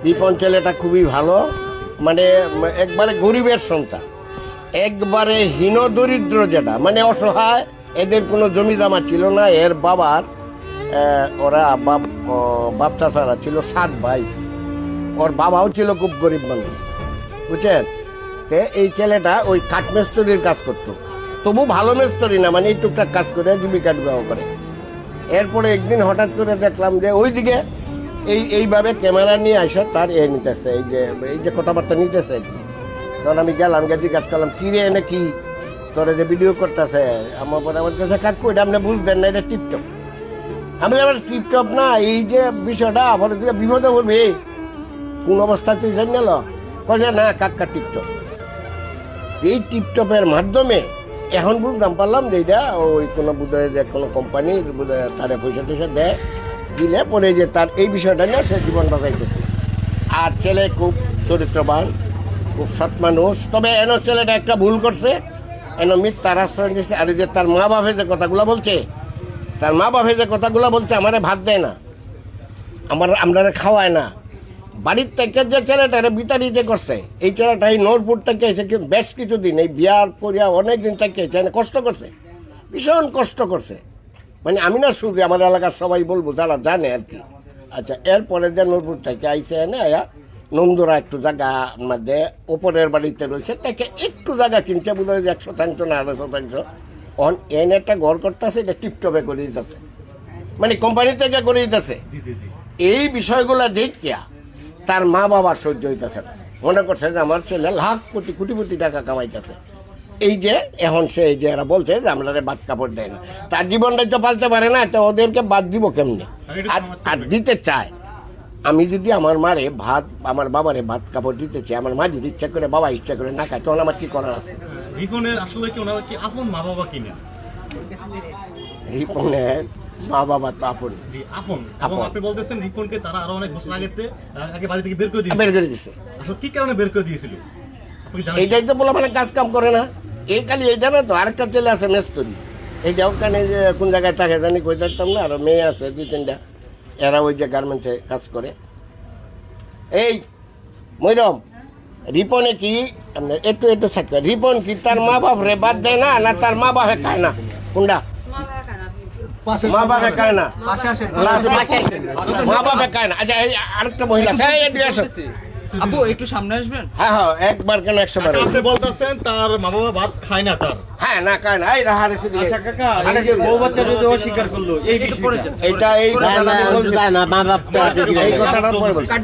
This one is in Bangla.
রিপন ছেলেটা খুবই ভালো, মানে একবারে গরিবের সন্তান, একবারে হীন দরিদ্র, যেটা মানে অসহায়। এদের কোনো জমি জমা ছিল না। এর বাবার ওরা বাপ চাচারা ছিল 7 ভাই। ওর বাবাও ছিল খুব গরিব মানুষ, বুঝছেন। তে এই ছেলেটা ওই কাঠমেস্তরির কাজ করতো, তবু ভালো মেস্তরি না, মানে এই টুকটাক কাজ করে জীবিকা নির্বাহ করে। এরপরে একদিন হঠাৎ করে দেখলাম যে ওইদিকে এইভাবে ক্যামেরা নিয়ে আসে তার নিতেছে, এই যে কথাবার্তা নিতেছে আর কি। তখন আমি গেলাম, জিজ্ঞাসা করলাম কি রে এনে কি তোরা যে ভিডিও করতেছে। আমার কাছে কাকু এটা আপনি বুঝতেন না, এটা টিপটপ। আমি আবার টিপটপ না, এই যে বিষয়টা আমার দিকে বিপদে পড়বে কোন অবস্থায় তুই জানি না কয়ে না কাকা টিপটপ। এই টিপটপের মাধ্যমে এখন বুঝতাম পারলাম যে এটা ওই কোনো বোধহয় যে কোনো কোম্পানির বোধহয় তারা পয়সা টয়সা দেয়, দিলে পরে যে তার এই বিষয়টা নিয়ে সে জীবন বাঁচাইতেছে। আর ছেলে খুব চরিত্রবান, খুব সৎ মানুষ। তবে এন ছেলেটা একটা ভুল করছে, এন মিথ্যার আশ্রয় দিচ্ছে। আর যে তার মা বাপে যে কথাগুলো বলছে, তার মা বাপে যে কথাগুলো বলছে, আমারে ভাত দেয় না, আমরা খাওয়ায় না। বাড়ির থেকে যে ছেলেটারে বিতাড়িত করছে, এই ছেলেটা এই নূরপুর থেকে এসে বেশ কিছুদিন এই বিয়ার করিয়া অনেক দিন থেকে কষ্ট করছে, ভীষণ কষ্ট করছে। মানে আমি না শুধু আমার এলাকার সবাই বলবো যারা জানে আর কি। আচ্ছা, এরপরে যে নূরপুর থেকে আইসে এনে নন্দুরা একটু জায়গা মধ্যে ওপরের বাড়িতে রয়েছে, তাকে একটু জায়গা কিনছে বোধহয় 100% না 200%। এনে একটা ঘর করতেছে, এটা টিপটপে করে দিতেছে, মানে কোম্পানি থেকে করে দিতেছে। এই বিষয়গুলো দেখিয়া তার মা বাবার সহ্য হইতেছে না, মনে করছে যে আমার ছেলে লাখ কোটি টাকা কামাইতেছে। এই যে এখন সে এই যে এরা বলছে যে আমরা বাদ কাপড় দেয় না, তার জীবনটাই তো পালতে পারে না, তো ওদেরকে বাদ দিব কেমনি? আর দিতে চায়। আমি যদি আমার মারে ভাত, আমার বাবারে ভাত কাপড় দিতে চাই, আমার মা যদি ইচ্ছা করে, বাবা ইচ্ছা করে না খায়, তখন আমার কি করার আছে? রিপনের আসলে কি ওনারা কি আপন মা বাবা কিনা? রিপনের মা বাবা তো আপন, জি আপন। এবং আপনি বলতেছেন রিপনকে তারা আরো অনেক বছর আগে বাড়ি থেকে বের করে দিয়েছে। আসলে কি কারণে বের করে দিয়েছিল? এইটাই তো বলা, মানে কাজ কাম করে না। এই খালি এইটা না তো, আরেকটা ছেলে আছে মেস্তরি, এইটা ওখানে যে কোন জায়গায় থাকে জানি কই থাকতাম না। আর মেয়ে আছে 2-3টা, এরা ওই যে গার্মেন্টসে কাজ করে। এই মৈরম, রিপনে কি একটু থাকবে, রিপন কি তার মা বাপ রে বাদ দেয় না, না তার মা বাপে খায় না? কোনটা মা বাপে খায় না? মা বাপে খায় না। আচ্ছা, আরেকটা মহিলা আপু একটু সামনে আসবেন। হ্যাঁ হ্যাঁ, একবার কেন 100 বার। আপনি বলতেছেন তার মা বাবা ভাত খায় না তার? হ্যাঁ, না খায় না। এই রাহারেছে দিকে। আচ্ছা কাকা, এই যে বউ বাচ্চাটা যে অস্বীকার করলো, এই বিষয়টা এটা এই কথাটা বলতে না, মা বাপ এই কথাটা পরে বলছি।